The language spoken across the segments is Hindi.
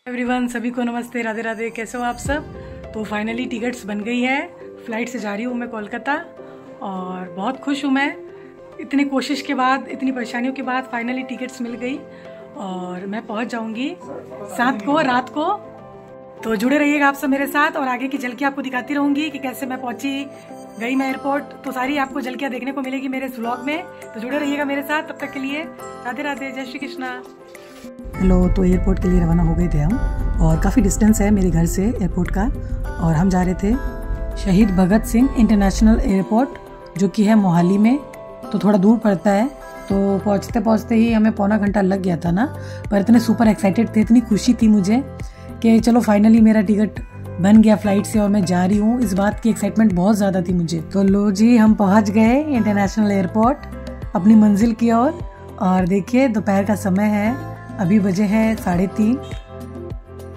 एवरीवन, सभी को नमस्ते, राधे राधे। कैसे हो आप सब? तो फाइनली टिकट्स बन गई है। फ़्लाइट से जा रही हूँ मैं कोलकाता और बहुत खुश हूँ मैं। इतनी कोशिश के बाद, इतनी परेशानियों के बाद फाइनली टिकट्स मिल गई और मैं पहुँच जाऊँगी 7 को रात को। तो जुड़े रहिएगा आप सब मेरे साथ और आगे की झलकियाँ आपको दिखाती रहूँगी कि कैसे मैं पहुँची, गई मैं एयरपोर्ट। तो सारी आपको झलकियाँ देखने को मिलेगी मेरे इस व्लॉग में। तो जुड़े रहिएगा मेरे साथ। तब तक के लिए राधे राधे, जय श्री कृष्णा। हेलो। तो एयरपोर्ट के लिए रवाना हो गए थे हम और काफ़ी डिस्टेंस है मेरे घर से एयरपोर्ट का और हम जा रहे थे शहीद भगत सिंह इंटरनेशनल एयरपोर्ट जो कि है मोहाली में। तो थोड़ा दूर पड़ता है। तो पहुंचते पहुंचते ही हमें पौना घंटा लग गया था ना, पर इतने सुपर एक्साइटेड थे, इतनी खुशी थी मुझे कि चलो फाइनली मेरा टिकट बन गया फ्लाइट से और मैं जा रही हूँ। इस बात की एक्साइटमेंट बहुत ज़्यादा थी मुझे। तो लो जी, हम पहुँच गए इंटरनेशनल एयरपोर्ट अपनी मंजिल की ओर। और देखिए दोपहर का समय है, अभी बजे हैं 3:30।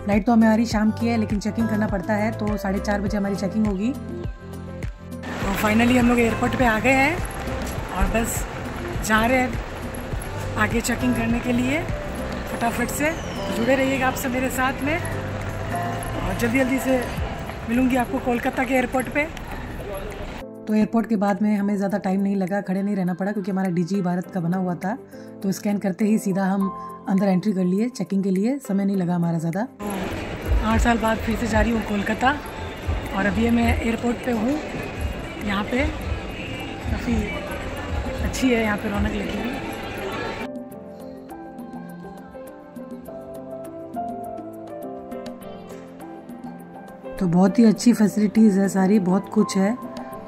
फ्लाइट तो हमें हमारी शाम की है लेकिन चेकिंग करना पड़ता है, तो 4:30 बजे हमारी चेकिंग होगी। तो फाइनली हम लोग एयरपोर्ट पे आ गए हैं और बस जा रहे हैं आगे चेकिंग करने के लिए फटाफट से। जुड़े रहिएगा आप सब मेरे साथ में और जल्दी जल्दी से मिलूंगी आपको कोलकाता के एयरपोर्ट पे। तो एयरपोर्ट के बाद में हमें ज़्यादा टाइम नहीं लगा, खड़े नहीं रहना पड़ा क्योंकि हमारा डीजी भारत का बना हुआ था। तो स्कैन करते ही सीधा हम अंदर एंट्री कर लिए चेकिंग के लिए, समय नहीं लगा हमारा ज़्यादा। 8 साल बाद फिर से जा रही हूँ कोलकाता और अभी मैं एयरपोर्ट पे हूँ। यहाँ पे काफ़ी अच्छी है, यहाँ पे रौनक लगी हुई। तो बहुत ही अच्छी फैसिलिटीज़ है, सारी बहुत कुछ है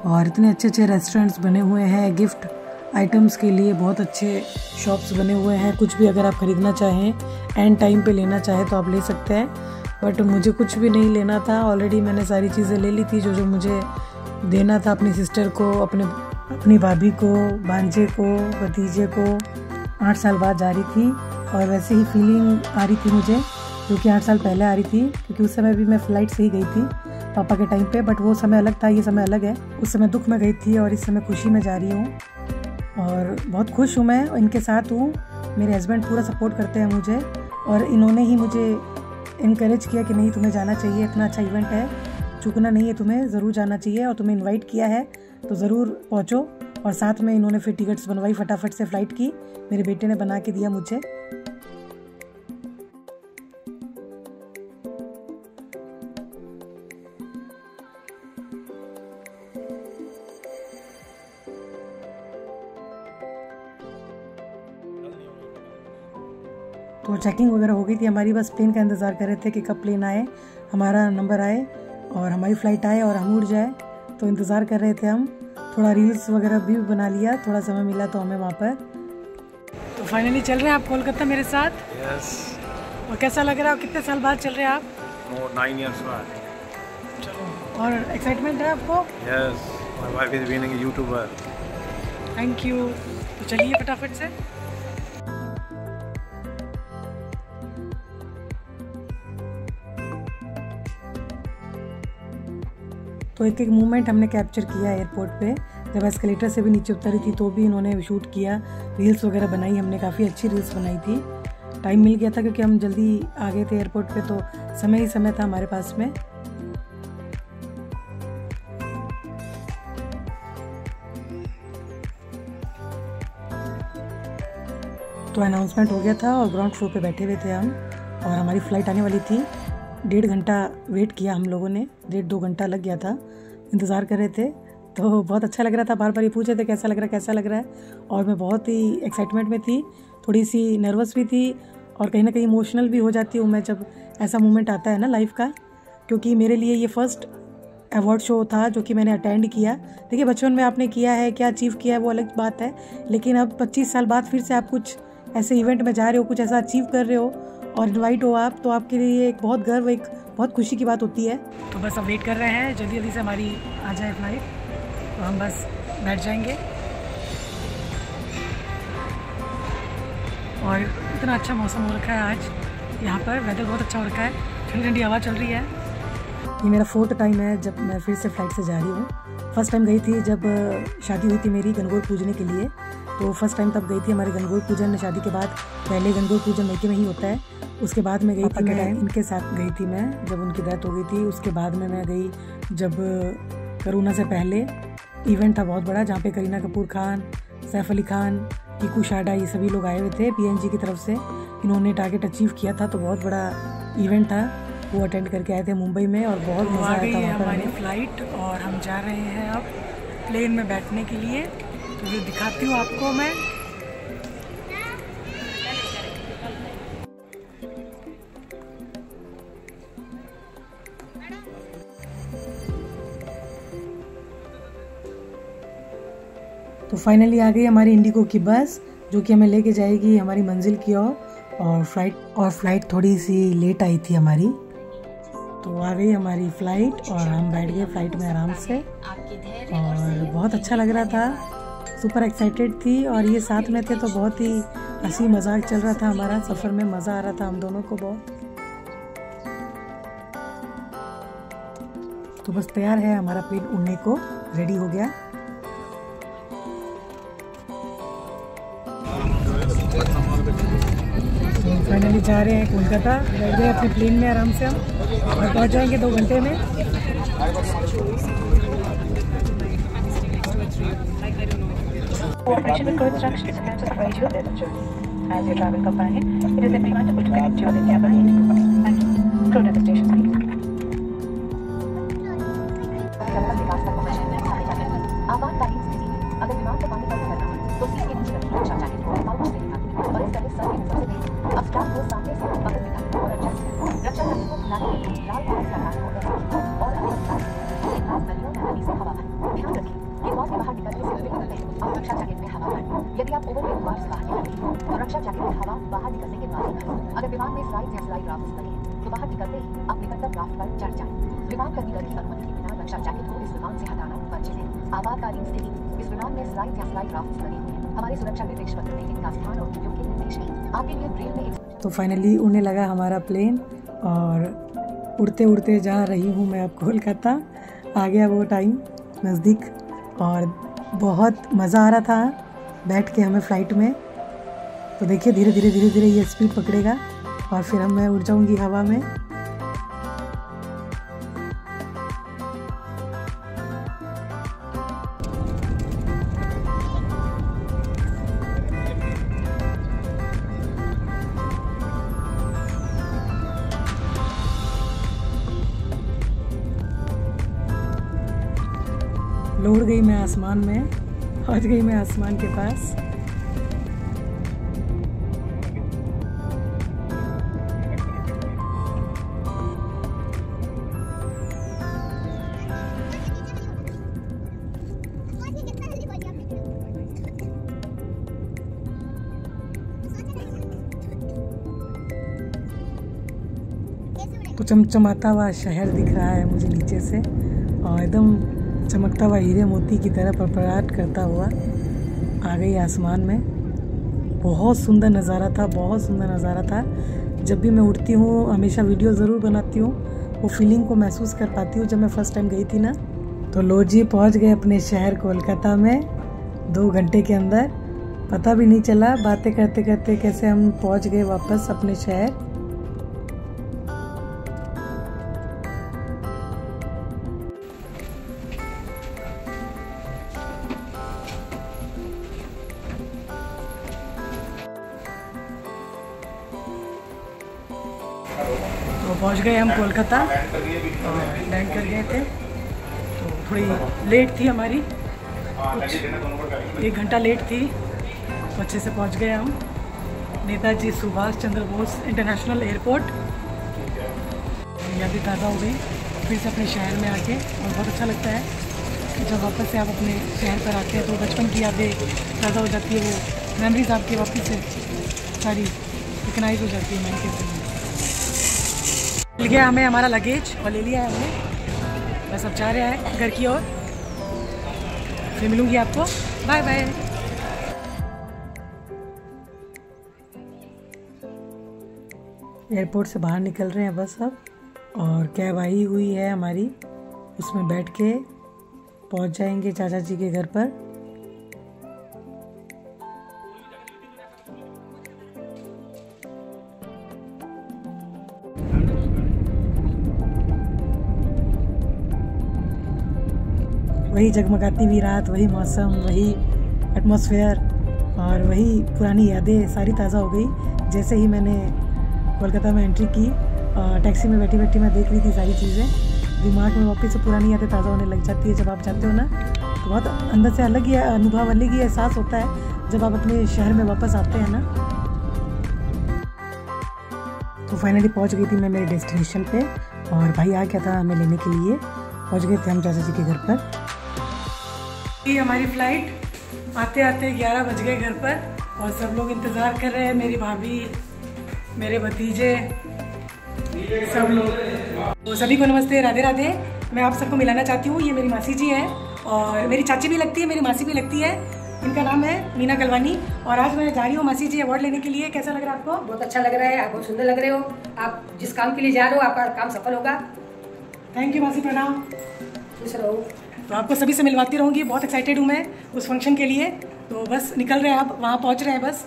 और इतने अच्छे अच्छे रेस्टोरेंट्स बने हुए हैं। गिफ्ट आइटम्स के लिए बहुत अच्छे शॉप्स बने हुए हैं। कुछ भी अगर आप ख़रीदना चाहें, एंड टाइम पे लेना चाहें तो आप ले सकते हैं, बट मुझे कुछ भी नहीं लेना था। ऑलरेडी मैंने सारी चीज़ें ले ली थी जो मुझे देना था अपनी सिस्टर को, अपनी भाभी को, भांजे को, भतीजे को। 8 साल बाद जा रही थी और वैसे ही फीलिंग आ रही थी मुझे जो कि 8 साल पहले आ रही थी, क्योंकि उस समय भी मैं फ़्लाइट से ही गई थी पापा के टाइम पे, बट वो समय अलग था, ये समय अलग है। उस समय दुख में गई थी और इस समय खुशी में जा रही हूँ और बहुत खुश हूँ मैं, इनके साथ हूँ। मेरे हस्बैंड पूरा सपोर्ट करते हैं मुझे और इन्होंने ही मुझे इनकरेज किया कि नहीं तुम्हें जाना चाहिए, इतना अच्छा इवेंट है, चूकना नहीं है, तुम्हें ज़रूर जाना चाहिए और तुम्हें इन्वाइट किया है तो ज़रूर पहुँचो। और साथ में इन्होंने फिर टिकट्स बनवाई फटाफट से फ़्लाइट की, मेरे बेटे ने बना के दिया मुझे। तो चेकिंग वगैरह हो गई थी हमारी, बस प्लेन का इंतज़ार कर रहे थे कि कब प्लेन आए, हमारा नंबर आए और हमारी फ़्लाइट आए और हम उड़ जाए। तो इंतज़ार कर रहे थे हम। थोड़ा रील्स वगैरह भी बना लिया, थोड़ा समय मिला तो हमें वहाँ पर। तो फाइनली चल रहे हैं आप कोलकाता मेरे साथ? यस। और कैसा लग रहा है? कितने साल बाद चल रहे हैं आप? 9 years बाद। चलो, और एक्साइटमेंट है आपको? Yes, my wife is being a YouTuber. Thank you. तो चलिए फटाफट से। तो एक एक मूवमेंट हमने कैप्चर किया एयरपोर्ट पे। जब एस्केलेटर से भी नीचे उतरी थी तो भी इन्होंने शूट किया, रील्स वगैरह बनाई हमने, काफ़ी अच्छी रील्स बनाई थी। टाइम मिल गया था क्योंकि हम जल्दी आ गए थे एयरपोर्ट पे, तो समय ही समय था हमारे पास में। तो अनाउंसमेंट हो गया था और ग्राउंड फ्लोर पे बैठे हुए थे हम और हमारी फ़्लाइट आने वाली थी। 1.5 घंटा वेट किया हम लोगों ने, 1.5-2 घंटा लग गया था, इंतज़ार कर रहे थे। तो बहुत अच्छा लग रहा था, बार बार ये पूछ रहे थे कैसा लग रहा है, कैसा लग रहा है। और मैं बहुत ही एक्साइटमेंट में थी, थोड़ी सी नर्वस भी थी और कहीं ना कहीं इमोशनल भी हो जाती हूँ मैं जब ऐसा मोमेंट आता है ना लाइफ का, क्योंकि मेरे लिए ये फर्स्ट अवार्ड शो था जो कि मैंने अटेंड किया। देखिए बचपन में आपने किया है, क्या अचीव किया है वो अलग बात है, लेकिन अब 25 साल बाद फिर से आप कुछ ऐसे इवेंट में जा रहे हो, कुछ ऐसा अचीव कर रहे हो और इनवाइट हो आप, तो आपके लिए एक बहुत गर्व, एक बहुत खुशी की बात होती है। तो बस अब वेट कर रहे हैं जल्दी जल्दी से हमारी आ जाए फ्लाइट, तो हम बस बैठ जाएंगे। और इतना अच्छा मौसम हो रखा है आज, यहाँ पर वेदर बहुत अच्छा हो रखा है, ठंडी ठंडी हवा चल रही है। ये मेरा 4th टाइम है जब मैं फिर से फ़्लाइट से जा रही हूँ। फर्स्ट टाइम गई थी जब शादी हुई थी मेरी गणगौर पूजने के लिए, तो फर्स्ट टाइम तब गई थी हमारे गणगौर पूजन। शादी के बाद पहले गणगौर पूजन मैके में ही होता है, उसके बाद में गई थी मैं, इनके साथ गई थी मैं जब उनकी डेथ हो गई थी। उसके बाद में मैं गई जब कोरोना से पहले इवेंट था बहुत बड़ा, जहाँ पे करीना कपूर खान, सैफ अली खान, कीकू शाडा, ये सभी लोग आए हुए थे PNG की तरफ से। इन्होंने टारगेट अचीव किया था, तो बहुत बड़ा इवेंट था, वो अटेंड करके आए थे मुंबई में और बहुत मज़ा आया था वहाँ पर। हमारी फ्लाइट और हम जा रहे हैं अब प्लेन में बैठने के लिए, तो ये दिखाती हूँ आपको मैं। तो फाइनली आ गई हमारी इंडिगो की बस, जो कि हमें लेके जाएगी हमारी मंजिल की ओर। और फ्लाइट थोड़ी सी लेट आई थी हमारी, तो आ गई हमारी फ्लाइट और हम बैठ गए फ्लाइट में आराम से और बहुत अच्छा लग रहा था, सुपर एक्साइटेड थी। और ये साथ में थे तो बहुत ही हंसी मजाक चल रहा था हमारा, सफ़र में मज़ा आ रहा था हम दोनों को बहुत। तो बस तैयार है हमारा प्लेन उड़ने को, रेडी हो गया। फाइनली जा रहे हैं कोलकाता, बैठ गए अपने प्लेन में आराम से हम और पहुंच जाएंगे 2 घंटे में। Cooperation with co-instruction is a of very sure as your travel companion, it is imperative to connect you with India by Indigo. Thank you. Close at the station, please. आपातकालीन स्थिति में अगर विमान को पानी पर उतरना हो तो सीट के नीचे रखी रक्षा जैकेट को पाउच से निकालें और इस तरह सर्विंग सबसे पहले अब स्ट्रैप को सामने से पकड़ निकालें और एडजस्ट करें। रक्षा जैकेट को खुलाने के लिए लाल कागज लगाना और अधिक ग्लास नलियों या नली से हवा भरें। ध्यान रखें कि मौत के बाहर निकलने से बिल्कुल पहले आप रक्षा जैकेट में हवा भरें। यदि आप ओवरवेट द्वार से बाहर निकल रहे हैं तो रक्षा जैकेट में हवा बाहर निकलने के बाद ही भरें। अगर विमान में स्लाइड या स्लाइड राफ्ट्स लगे हैं तो बाहर निकलते ही आप निकटतम राफ्ट पर चढ़ जाएं। विमान कर्मी दल की अनुमति के बिना रक्षा जैकेट को इस विमान से हटाना वर्जित है। आपातकालीन स्थिति इस विमान में स्लाइड या स्लाइड राफ्ट्स लगे हुए हैं। हमारे सुरक्षा निर्देश पत्र में इनका स्थान और उपयोग के निर्देश हैं। आपके लिए ब्रेल में तो फाइनली उड़ने लगा हमारा प्लेन और उड़ते उड़ते जा रही हूँ मैं अब कोलकाता। आ गया वो टाइम नज़दीक और बहुत मज़ा आ रहा था बैठ के हमें फ़्लाइट में। तो देखिए धीरे धीरे ये स्पीड पकड़ेगा और फिर मैं उड़ जाऊँगी हवा में। लौट गई मैं आसमान में, पहुंच गई मैं आसमान के पास। तो चमचमाता हुआ शहर दिख रहा है मुझे नीचे से और एकदम चमकता हुआ हीरे मोती की तरह परपराट करता हुआ आ गई आसमान में। बहुत सुंदर नज़ारा था, बहुत सुंदर नज़ारा था। जब भी मैं उड़ती हूँ हमेशा वीडियो ज़रूर बनाती हूँ, वो फीलिंग को महसूस कर पाती हूँ जब मैं फ़र्स्ट टाइम गई थी ना। तो लो जी पहुँच गए अपने शहर कोलकाता में 2 घंटे के अंदर। पता भी नहीं चला बातें करते करते कैसे हम पहुँच गए वापस अपने शहर। तो पहुंच गए हम कोलकाता और लैंड कर गए थे। तो थोड़ी लेट थी हमारी, कुछ 1 घंटा लेट थी, तो अच्छे से पहुंच गए हम नेताजी सुभाष चंद्र बोस इंटरनेशनल एयरपोर्ट। यादें ताज़ा हो गई फिर से अपने शहर में आके और बहुत अच्छा लगता है जब वापस से आप अपने शहर पर आते हैं तो बचपन की यादें ताज़ा हो जाती है, वो मेमोरीज आपकी वापस से सारी रिकनाइज हो जाती है। मैंने कहते हैं मिल गया हमें हमारा लगेज और ले लिया है हमने, बस अब जा रहे हैं घर की ओर। फिर मिलूंगी आपको, बाय बाय। एयरपोर्ट से बाहर निकल रहे हैं बस अब, और कैब आई हुई है हमारी, उसमें बैठ के पहुंच जाएंगे चाचा जी के घर पर। वही जगमगाती हुई रात, वही मौसम, वही एटमॉस्फेयर और वही पुरानी यादें सारी ताज़ा हो गई। जैसे ही मैंने कोलकाता में एंट्री की, टैक्सी में बैठी बैठी मैं देख रही थी सारी चीज़ें, दिमाग में वापस से पुरानी यादें ताज़ा होने लग जाती है। जब आप जाते हो ना तो बहुत अंदर से अलग ही अनुभव, अलग ही एहसास होता है जब आप अपने शहर में वापस आते हैं ना। तो फाइनली पहुंच गई थी मैं मेरे डेस्टिनेशन पे और भाई आ गया था हमें लेने के लिए। पहुंच गए थे हम चाचा जी के घर पर। ये हमारी फ्लाइट आते आते 11 बज गए घर पर और सब लोग इंतज़ार कर रहे हैं, मेरी भाभी, मेरे भतीजे, सब लोग। तो सभी को नमस्ते, राधे राधे। मैं आप सबको मिलाना चाहती हूँ, ये मेरी मासी जी हैं और मेरी चाची भी लगती है, मेरी मासी भी लगती है। इनका नाम है मीना कलवानी और आज मैं जा रही हूँ मासी जी अवार्ड लेने के लिए। कैसा लग रहा है आपको? बहुत अच्छा लग रहा है, आप बहुत सुंदर लग रहे हो। आप जिस काम के लिए जा रहे हो आपका काम सफल होगा। थैंक यू मासी, प्रणाम। खुश रहो। तो आपको सभी से मिलवाती रहूँगी, बहुत एक्साइटेड हूँ मैं उस फंक्शन के लिए। तो बस निकल रहे हैं, आप वहाँ पहुँच रहे हैं बस।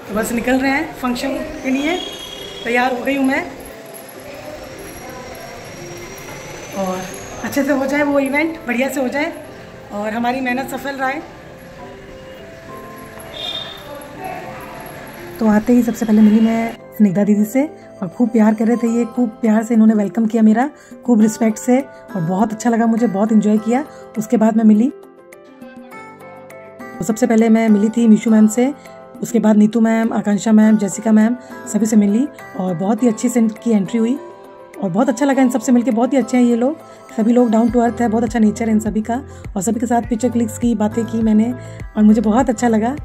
तो बस निकल रहे हैं फंक्शन के लिए, तैयार हो गई हूँ मैं और अच्छे से हो जाए वो इवेंट, बढ़िया से हो जाए और हमारी मेहनत सफल रहे। तो आते ही सबसे पहले मिली मैं स्निग्धा दीदी से और खूब प्यार कर रहे थे ये, खूब प्यार से इन्होंने वेलकम किया मेरा, खूब रिस्पेक्ट से और बहुत अच्छा लगा मुझे, बहुत एंजॉय किया। उसके बाद मैं मिली, तो सबसे पहले मैं मिली थी मीशू मैम से, उसके बाद Neetu ma'am, Akanksha ma'am, Jessica ma'am, सभी से मिली और बहुत ही अच्छी से इनकी एंट्री हुई और बहुत अच्छा लगा इन सबसे मिलके। बहुत ही अच्छे हैं ये लोग, सभी लोग डाउन टू अर्थ है, बहुत अच्छा नेचर है इन सभी का और सभी के साथ पिक्चर क्लिक्स की, बातें की मैंने और मुझे बहुत अच्छा लगा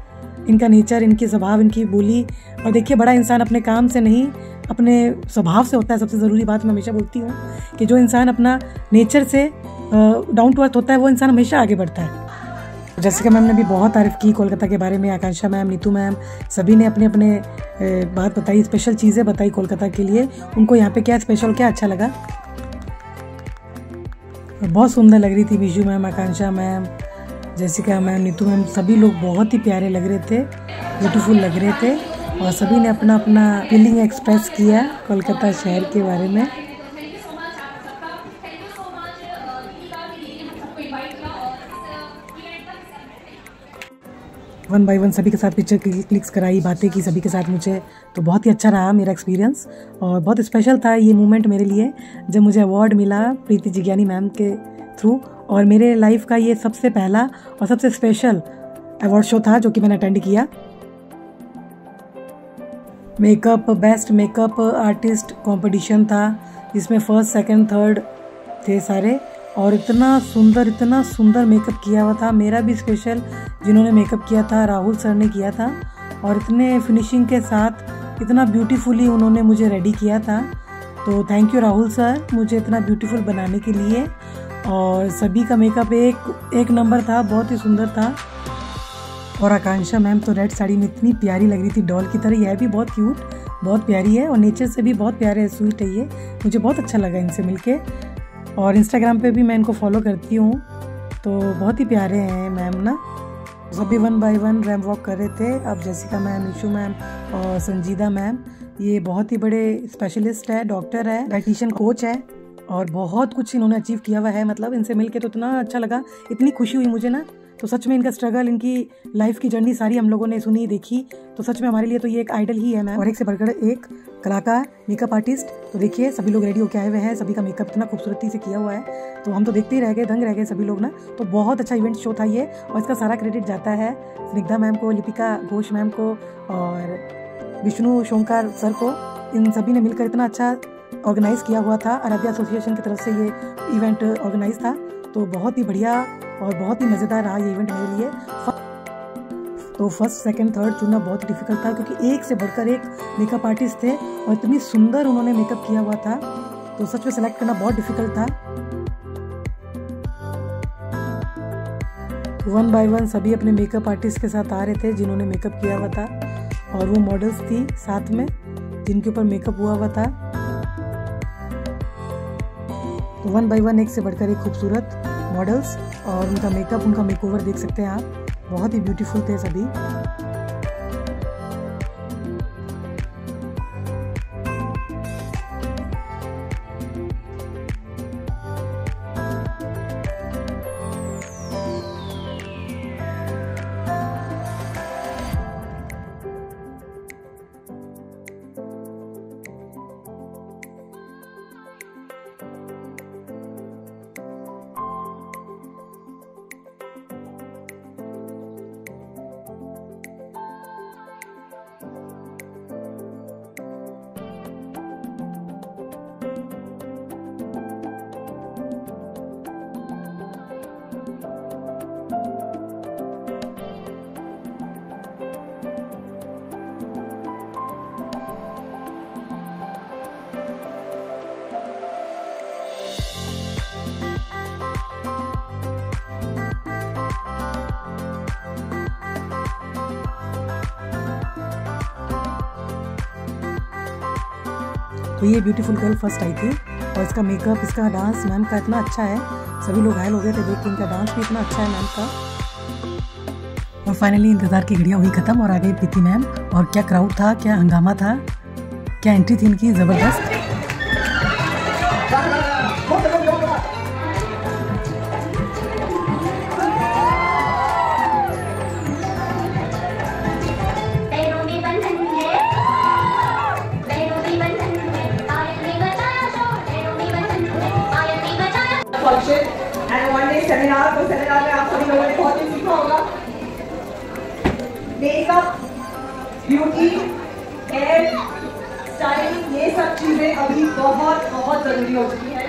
इनका नेचर, इनकी स्वभाव, इनकी बोली। और देखिए बड़ा इंसान अपने काम से नहीं अपने स्वभाव से होता है। सबसे ज़रूरी बात मैं हमेशा बोलती हूँ कि जो इंसान अपना नेचर से डाउन टू अर्थ होता है वो इंसान हमेशा आगे बढ़ता है। जैसिका मैम ने भी बहुत तारीफ़ की कोलकाता के बारे में, आकांक्षा मैम, नीतू मैम, सभी ने अपने अपने बात बताई, स्पेशल चीज़ें बताई कोलकाता के लिए, उनको यहाँ पे क्या स्पेशल, क्या अच्छा लगा। बहुत सुंदर लग रही थी Meeshu ma'am, Akanksha ma'am, Jessica ma'am, Neetu ma'am, सभी लोग बहुत ही प्यारे लग रहे थे, ब्यूटीफुल लग रहे थे और सभी ने अपना अपना फीलिंग एक्सप्रेस किया कोलकाता शहर के बारे में। वन बाय वन सभी के साथ पिक्चर क्लिक्स कराई, बातें की सभी के साथ मुझे, तो बहुत ही अच्छा रहा मेरा एक्सपीरियंस और बहुत स्पेशल था ये मोमेंट मेरे लिए जब मुझे अवार्ड मिला प्रीति जिज्ञानी मैम के थ्रू। और मेरे लाइफ का ये सबसे पहला और सबसे स्पेशल अवार्ड शो था जो कि मैंने अटेंड किया। Makeup, best makeup artist competition था जिसमें फर्स्ट, सेकंड, थर्ड थे सारे और इतना सुंदर मेकअप किया हुआ था। मेरा भी स्पेशल जिन्होंने मेकअप किया था राहुल सर ने किया था और इतने फिनिशिंग के साथ इतना ब्यूटीफुली उन्होंने मुझे रेडी किया था। तो थैंक यू राहुल सर मुझे इतना ब्यूटीफुल बनाने के लिए। और सभी का मेकअप एक नंबर था, बहुत ही सुंदर था। और आकांक्षा मैम तो रेड साड़ी में इतनी प्यारी लग रही थी, डॉल की तरह। यह भी बहुत क्यूट, बहुत प्यारी है और नेचर से भी बहुत प्यारे है, स्वीट है ये। मुझे बहुत अच्छा लगा इनसे मिलके और इंस्टाग्राम पे भी मैं इनको फॉलो करती हूँ, तो बहुत ही प्यारे हैं मैम ना। सभी one by one ramp walk कर रहे थे। अब जैसिका मैम, ईशू मैम और संजीदा मैम, ये बहुत ही बड़े स्पेशलिस्ट है, डॉक्टर है, डाइटिशियन कोच है और बहुत कुछ इन्होंने अचीव किया हुआ है। मतलब इनसे मिलके तो इतना अच्छा लगा, इतनी खुशी हुई मुझे ना। तो सच में इनका स्ट्रगल, इनकी लाइफ की जर्नी सारी हम लोगों ने सुनी, देखी। तो सच में हमारे लिए तो ये एक आइडल ही है मैम और एक से बढ़कर एक कलाकार, मेकअप आर्टिस्ट। तो देखिए सभी लोग रेडी होके आए हुए हैं, सभी का मेकअप इतना खूबसूरती से किया हुआ है, तो हम तो देखते ही रह गए, दंग रह गए सभी लोग ना। तो बहुत अच्छा इवेंट शो था ये और इसका सारा क्रेडिट जाता है स्निग्धा मैम को, लिपिका घोष मैम को और विष्णु शोंकार सर को। इन सभी ने मिलकर इतना अच्छा ऑर्गेनाइज किया हुआ था। आराध्या एसोसिएशन की तरफ से ये इवेंट ऑर्गेनाइज था, तो बहुत ही बढ़िया और बहुत ही मज़ेदार रहा ये इवेंट मेरे लिए। तो फर्स्ट, सेकंड, थर्ड चुनना बहुत ही डिफिकल्ट था क्योंकि एक से बढ़कर एक मेकअप आर्टिस्ट थे और इतनी सुंदर उन्होंने मेकअप किया हुआ था, तो सच में सेलेक्ट करना बहुत डिफिकल्ट था। वन बाय वन सभी अपने मेकअप आर्टिस्ट के साथ आ रहे थे जिन्होंने मेकअप किया हुआ था और वो मॉडल्स थी साथ में जिनके ऊपर मेकअप हुआ हुआ था। तो वन बाय वन एक से बढ़कर एक खूबसूरत मॉडल्स और उनका मेकअप, उनका मेकओवर देख सकते हैं आप, बहुत ही ब्यूटीफुल थे सभी। तो ये ब्यूटीफुल गर्ल फर्स्ट आई थी और इसका मेकअप, इसका डांस मैम का इतना अच्छा है, सभी लोग घायल हो गए थे देख के, इनका डांस भी इतना अच्छा है मैम का। और फाइनली इंतज़ार की घड़ियाँ हुई ख़त्म और आ गई प्रीति मैम। और क्या क्राउड था, क्या हंगामा था, क्या एंट्री थी इनकी ज़बरदस्त। एंड वन डे सेमिनार, तो सेमिनार में आप सभी लोगों ने बहुत कुछ सीखा होगा। मेकअप, ब्यूटी, हेयर स्टाइलिंग, ये सब चीजें अभी बहुत बहुत जरूरी हो चुकी है।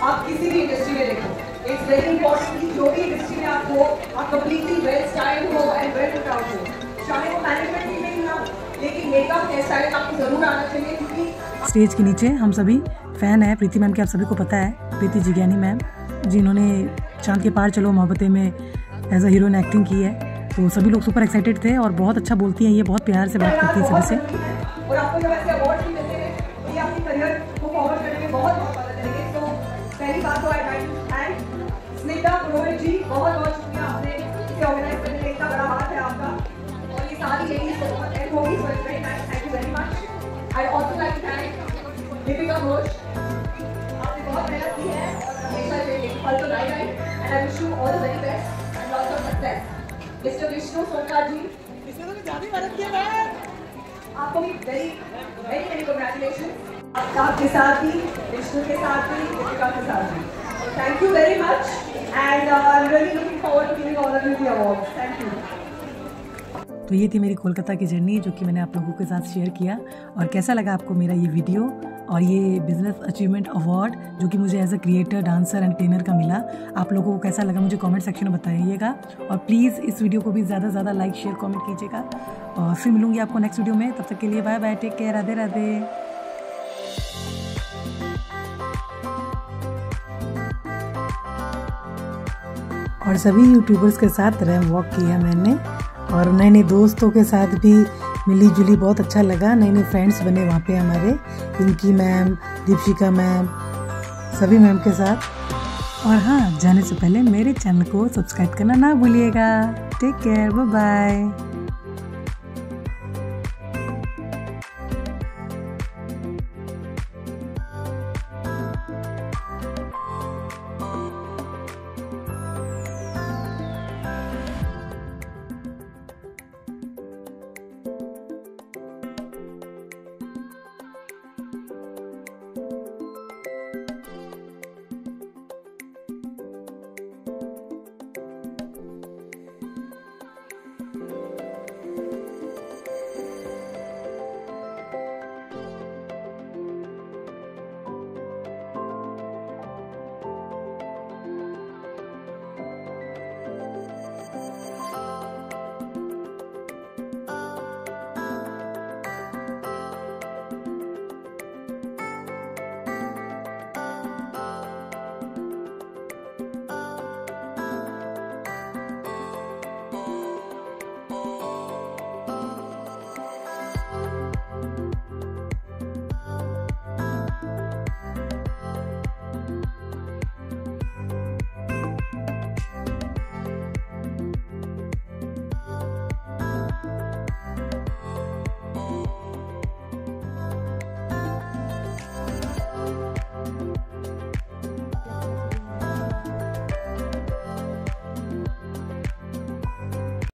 आप किसी भी इंडस्ट्री में देखो, इट्स वेरी इंपॉर्टेंट कि जो भी इंडस्ट्री में आप हो, आप कंप्लीटली वेल स्टाइल्ड हो एंड वेल लुक आउट हो। चाहे वो मैनेजमेंट फील्ड में ही ना हो, लेकिन मेकअप, हेयर स्टाइल आपको जरूर आना चाहिए, क्योंकि स्टेज के नीचे हम सभी फ़ैन हैं प्रीति मैम के, आप सभी को पता है, प्रीति जिज्ञानी मैम जिन्होंने चांद के पार चलो मोहब्बतें में एज अ हीरोइन एक्टिंग की है। तो सभी लोग सुपर एक्साइटेड थे और बहुत अच्छा बोलती हैं ये, बहुत प्यार से बात करती है सभी से। और आपको जब ऐसे अवार्ड भी मिलते हैं तो ये आपके करियर को फॉरवर्ड करने में बहुत मदद करेंगे। तो पहली बात तो एंड स्मिता पुरोहित जी, बहुत बहुत शुक्रिया, आपने इसे ऑर्गेनाइज करने में इतना बड़ा हाथ है आपका। और ये सारी लेडीज को बहुत हेल्प होगी, so it's very nice, thank you very much. I also like to thank Deepika Ghosh, आपने बहुत मेहनत की है और हमेशा ये फल तो लाएगा ही। And I wish you all the very best and lots of success. Mister Vishnu Somkar ji, इसमें तो ज्यादा मदद किया है, आपको भी वेरी वेरी वेरी कांग्रेचुलेशन। आपके साथ भी, विष्णु के साथ भी, दीपिका के साथ भी, thank you very much and I am really looking forward to giving all of you the awards. Thank you. तो ये थी मेरी कोलकाता की जर्नी जो कि मैंने आप लोगों के साथ शेयर किया। और कैसा लगा आपको मेरा ये वीडियो और ये बिजनेस अचीवमेंट अवार्ड जो कि मुझे as a creator, dancer and trainer का मिला, आप लोगों को कैसा लगा मुझे कमेंट सेक्शन में बताइएगा। और प्लीज़ इस वीडियो को भी ज़्यादा से ज़्यादा लाइक, शेयर, कमेंट कीजिएगा। और फिर मिलूंगी आपको नेक्स्ट वीडियो में, तब तक के लिए bye bye, take care, Radhe Radhe. और सभी यूट्यूबर्स के साथ रैम वॉक किया मैंने और नए नए दोस्तों के साथ भी मिली जुली, बहुत अच्छा लगा। नए नए फ्रेंड्स बने वहाँ पे हमारे, पिंकी मैम, दीपशिका मैम, सभी मैम के साथ। और हाँ, जाने से पहले मेरे चैनल को सब्सक्राइब करना ना भूलिएगा। Take care, bye bye.